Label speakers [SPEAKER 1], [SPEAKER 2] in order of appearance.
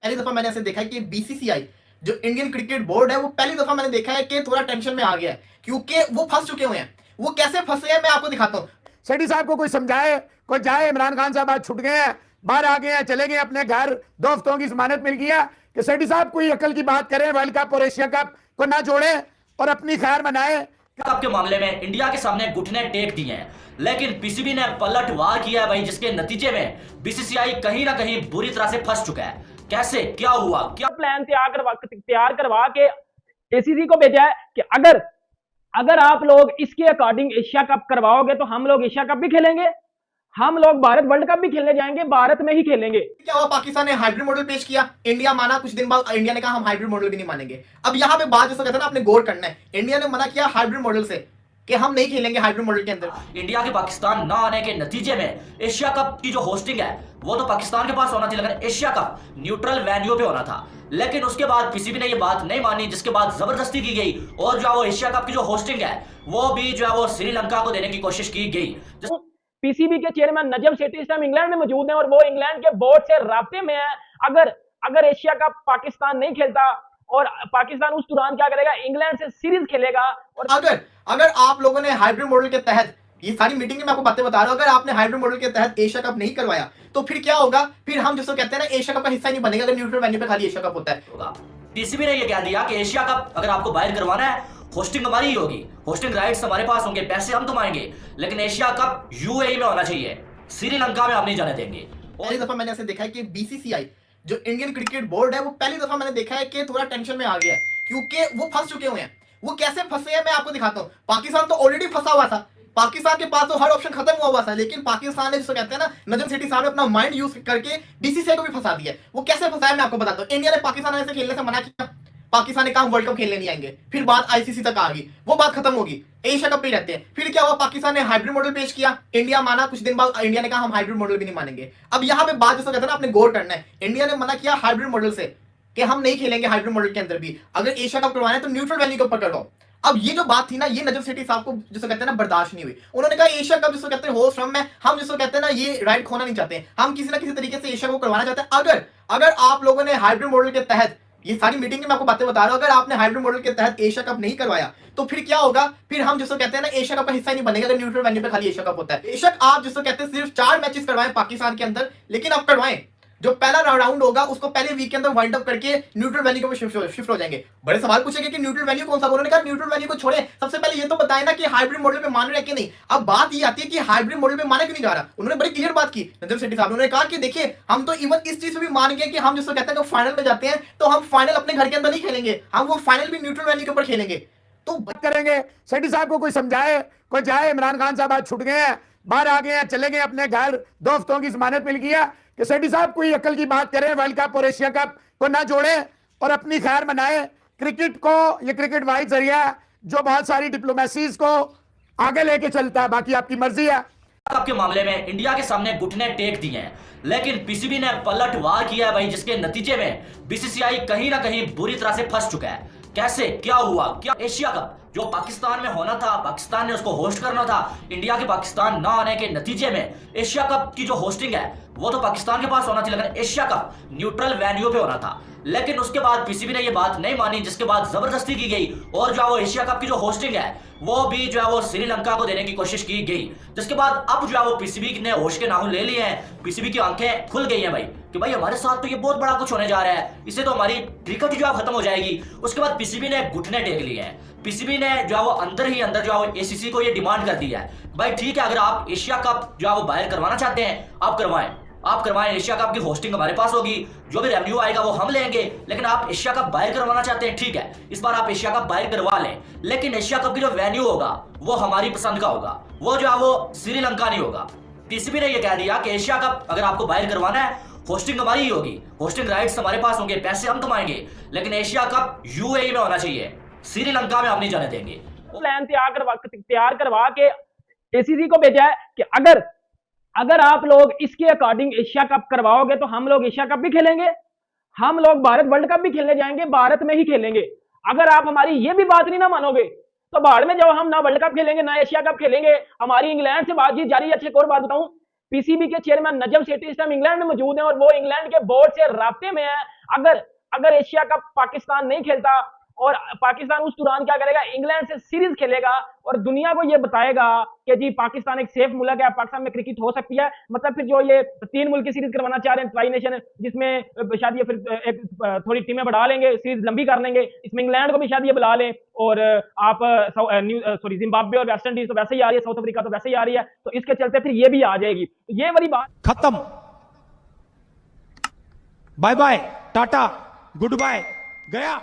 [SPEAKER 1] पहली दफा मैंने ऐसे देखा है कि बीसीसीआई जो इंडियन क्रिकेट बोर्ड है वो पहली दफा मैंने देखा है कि थोड़ा टेंशन में आ गया है क्योंकि वो फंस चुके हुए हैं। वो कैसे फंसे हैं मैं आपको दिखाता हूँ।
[SPEAKER 2] सेठी साहब को कोई समझाए, कोई जाए। इमरान खान साहब आज छुट गए हैं, बाहर आ गए हैं, चले गए अपने घर, 2 हफ्तों की जमानत मिल गया कि सेठी साहब कोई अकल की बात करें, वर्ल्ड कप और एशिया कप को ना जोड़े और अपनी खैर मनाए।
[SPEAKER 3] कप के मामले में इंडिया के सामने घुटने टेक दिए हैं, लेकिन पीसीबी ने पलटवार किया है भाई, जिसके नतीजे में बीसीसीआई कहीं ना कहीं बुरी तरह से फंस चुका है। कैसे, क्या हुआ, क्या
[SPEAKER 4] प्लान तैयार करवा के एसीसी को भेजा है कि अगर अगर आप लोग इसके अकॉर्डिंग एशिया कप करवाओगे तो हम लोग एशिया कप भी खेलेंगे, हम लोग भारत वर्ल्ड कप भी खेलने जाएंगे, भारत में ही खेलेंगे।
[SPEAKER 1] क्या हुआ, पाकिस्तान ने हाइब्रिड मॉडल पेश किया, इंडिया माना। कुछ दिन बाद इंडिया ने कहा हम हाइब्रिड मॉडल भी नहीं मानेंगे। अब यहाँ पे बात जैसा कहते हैं ना, आपने गौर करना है। इंडिया ने मना किया हाइब्रिड मॉडल से कि हम नहीं खेलेंगे हाइब्रिड मॉडल के अंदर।
[SPEAKER 3] इंडिया के पाकिस्तान न आने के नतीजे में एशिया कप की जो होस्टिंग है वो तो पाकिस्तान के पास होना थी, लेकिन एशिया कप न्यूट्रल वेन्यू पे होना था। लेकिन उसके बाद पीसीबी ने ये बात नहीं मानी, जिसके बाद जबरदस्ती की गई और जो है वो एशिया कप की जो होस्टिंग है वो भी जो है वो श्रीलंका को देने की कोशिश की गई।
[SPEAKER 4] पीसीबी के चेयरमैन नजम सेठी इस टाइम इंग्लैंड में मौजूद हैं और वो इंग्लैंड के बोर्ड से राब्ते में है। अगर एशिया कप पाकिस्तान नहीं खेलता और पाकिस्तान उस दौरान क्या करेगा, इंग्लैंड से सीरीज खेलेगा। और
[SPEAKER 1] अगर आप लोगों ने हाइब्रिड मॉडल के तहत, ये सारी मीटिंग में मैं आपको बातें बता रहा हूं, अगर आपने हाइब्रिड मॉडल के तहत एशिया कप नहीं करवाया तो फिर क्या होगा, फिर हम जिसको कहते हैं ना एशिया कप का हिस्सा नहीं बनेगा अगर न्यूट्रल वेन्यू पे खाली एशिया कप होता है।
[SPEAKER 3] पीसीबी ने यह कह दिया कि एशिया कप अगर आपको बाहर करवाना है, होस्टिंग हमारी ही होगी, होस्टिंग राइट्स हमारे पास होंगे, पैसे हम तुम्हारेंगे, लेकिन एशिया कप यूएई में होना चाहिए, श्रीलंका में हम नहीं जाने देंगे।
[SPEAKER 1] पहली दफा मैंने ऐसे देखा है कि बीसीसीआई जो इंडियन क्रिकेट बोर्ड है वो पहली दफा मैंने देखा है कि थोड़ा टेंशन में आ गया है क्योंकि वो फंस चुके हुए हैं। वो कैसे फंसे हैं मैं आपको दिखाता हूँ। पाकिस्तान तो ऑलरेडी फंसा हुआ था, पाकिस्तान के पास तो हर ऑप्शन खत्म हुआ था, लेकिन पाकिस्तान ने जिसको कहते हैं ना, नजम सेठी साहब ने अपना माइंड यूज करके बीसीसीआई को भी फंसा दिया। वो कैसे फंसा है मैं आपको बताता हूँ। इंडिया ने पाकिस्तान से खेलने से मना किया, पाकिस्तान ने कहा हम वर्ल्ड कप खेलने नहीं आएंगे। फिर बात आईसीसी तक आ गई, वो बात खत्म होगी, एशिया कप पे रहते हैं। फिर क्या हुआ, पाकिस्तान ने हाइब्रिड मॉडल पेश किया, इंडिया माना। कुछ दिन बाद इंडिया ने कहा हम हाइब्रिड मॉडल भी नहीं मानेंगे। अब यहाँ पे बात जैसा कहते हैं ना, आपने गौर करना है। इंडिया ने मना किया हाइब्रिड मॉडल से कि हम नहीं खेलेंगे हाइब्रिड मॉडल के अंदर भी, अगर एशिया कप करवाना है तो न्यूट्रल वेन्यू के ऊपर करवाओ। अब ये जो बात थी ना, ये नजम सेठी साहब को जिसको कहते हैं ना बर्दाश्त नहीं हुई। उन्होंने कहा एशिया कप जिसको कहते हैं होस्ट हम, हम जिसको कहते हैं ना ये राइट खोना नहीं चाहते, हम किसी ना किसी तरीके से एशिया को करवाना चाहते हैं। अगर आप लोगों ने हाइब्रिड मॉडल के तहत, ये सारी मीटिंग में मैं आपको बातें बता रहा हूं, अगर आपने हाइब्रिड मॉडल के तहत एशिया कप नहीं करवाया तो फिर क्या होगा, फिर हम जिसको कहते हैं ना एशिया कप का हिस्सा नहीं बनेगा अगर न्यूट्रल वेन्यू पे खाली एशिया कप होता है। बेशक आप जिसको कहते हैं सिर्फ 4 मैचेस करवाएं पाकिस्तान के अंदर, लेकिन आप करवाएं। जो पहला राउंड होगा उसको पहले वीक के अंदर वाइंड अप करके न्यूट्रल वेन्यू को शिफ्ट हो जाएंगे। बड़े सवाल पूछेंगे कि न्यूट्रल वेन्यू कौन सा। उन्होंने कहा न्यूट्रल वेन्यू को छोड़े, सबसे पहले ये तो बताए ना कि हाइब्रिड मॉडल में मान रहे कि नहीं। अब बात ये आती है कि हाइब्रिड मॉडल में माना क्यों नहीं जा रहा। उन्होंने बड़ी क्लियर बात की नजम सेठी साहब। उन्होंने कहा कि देखिए हम तो इवन इस चीज से भी मान गए कि हम जिसको कहते हैं फाइनल में जाते हैं तो हम फाइनल अपने घर के अंदर नहीं खेलेंगे, हम वो फाइनल भी न्यूट्रल वेन्यू के ऊपर खेलेंगे।
[SPEAKER 2] तो बात करेंगे। सेठी साहब को कोई समझाए, कोई जाए। इमरान खान साहब आज छुट गए हैं, बाहर आ गए हैं, चले गए अपने घर, 2 हफ्तों की जमानत मिल गया कि सेठी साहब कोई अकल की बात करें, वर्ल्ड कप और एशिया कप को ना जोड़े और अपनी खैर मनाए। क्रिकेट को, ये क्रिकेट वाहिद जरिया है जो बहुत सारी डिप्लोमेसीज को आगे लेके चलता है, बाकी आपकी मर्जी है।
[SPEAKER 3] कप के मामले में इंडिया के सामने घुटने टेक दिए हैं, लेकिन पीसीबी ने पलटवार किया है भाई, जिसके नतीजे में बीसीसीआई कहीं ना कहीं बुरी तरह से फंस चुका है। कैसे, क्या हुआ, क्या एशिया कप जो पाकिस्तान में होना था, पाकिस्तान ने उसको होस्ट करना था, इंडिया के पाकिस्तान ना आने के नतीजे में एशिया कप की जो होस्टिंग है वो तो पाकिस्तान के पास होना थी, लेकिन एशिया कप न्यूट्रल वेन्यू पे होना था। लेकिन उसके बाद पीसीबी ने ये बात नहीं मानी, जिसके बाद जबरदस्ती की गई और जो है वो एशिया कप की जो होस्टिंग है वो भी जो है वो श्रीलंका को देने की कोशिश की गई। जिसके बाद अब जो है वो पीसीबी ने होश के नाखून ले लिए हैं, पीसीबी की आंखें खुल गई हैं भाई कि भाई हमारे साथ तो ये बहुत बड़ा कुछ होने जा रहा है, इससे तो हमारी क्रिकेट जो है खत्म हो जाएगी। उसके बाद पीसीबी ने घुटने टेक लिए हैं। पीसीबी ने जो है वो अंदर ही अंदर जो है वो एसीसी को ये डिमांड कर दी है, भाई ठीक है, अगर आप एशिया कप जो है वो बाहर करवाना चाहते हैं आप करवाएं, एशिया कप की होस्टिंग हमारे पास होगी, जो भी रेवेन्यू आएगा वो हम लेंगे। लेकिन आप एशिया कप बाहर करवाना चाहते हैं, ठीक है, इस बार आप एशिया कप बाहर करवा लें, लेकिन एशिया कप की जो वेन्यू होगा वो हमारी पसंद का होगा, वो जो है वो श्रीलंका नहीं होगा। पीसीबी ने यह कह दिया कि एशिया कप अगर आपको बाहर करवाना है, होस्टिंग हमारी ही होगी, होस्टिंग राइट्स हमारे पास होंगे, पैसे हम तुम्हारेंगे, लेकिन एशिया कप यूएई में होना चाहिए, श्रीलंका में हम नहीं जाने देंगे।
[SPEAKER 4] प्लान तैयार करवा के एसीसी को भेजा है कि अगर आप लोग इसके अकॉर्डिंग एशिया कप करवाओगे तो हम लोग एशिया कप भी खेलेंगे, हम लोग भारत वर्ल्ड कप भी खेलने जाएंगे, भारत में ही खेलेंगे। अगर आप हमारी ये भी बात नहीं ना मानोगे तो बाढ़ में जाओ, हम ना वर्ल्ड कप खेलेंगे ना एशिया कप खेलेंगे। हमारी इंग्लैंड से बातचीत जारी है। अच्छी एक और बात बताऊं, पीसीबी के चेयरमैन नजम सेठी इस टाइम इंग्लैंड में मौजूद हैं और वो इंग्लैंड के बोर्ड से राब्ते में है। अगर एशिया कप पाकिस्तान नहीं खेलता और पाकिस्तान उस दौरान क्या करेगा, इंग्लैंड से सीरीज खेलेगा और दुनिया को ये बताएगा कि जी पाकिस्तान एक सेफ मुल्क है, पाकिस्तान में क्रिकेट हो सकती है। मतलब फिर जो ये 3 मुल्क की सीरीज करवाना चाह रहे हैं ट्राई नेशन, जिसमें शायद ये फिर एक थोड़ी टीमें बढ़ा लेंगे, सीरीज लंबी कर लेंगे, इसमें इंग्लैंड को भी शायद ये बुला लें और आप जिम्बाब्वे और वेस्ट इंडीज तो वैसे ही आ रही है, साउथ अफ्रीका तो वैसे ही आ रही है, तो इसके चलते फिर ये भी आ जाएगी। ये वाली बात
[SPEAKER 5] खत्म, bye bye, tata, good bye, गया।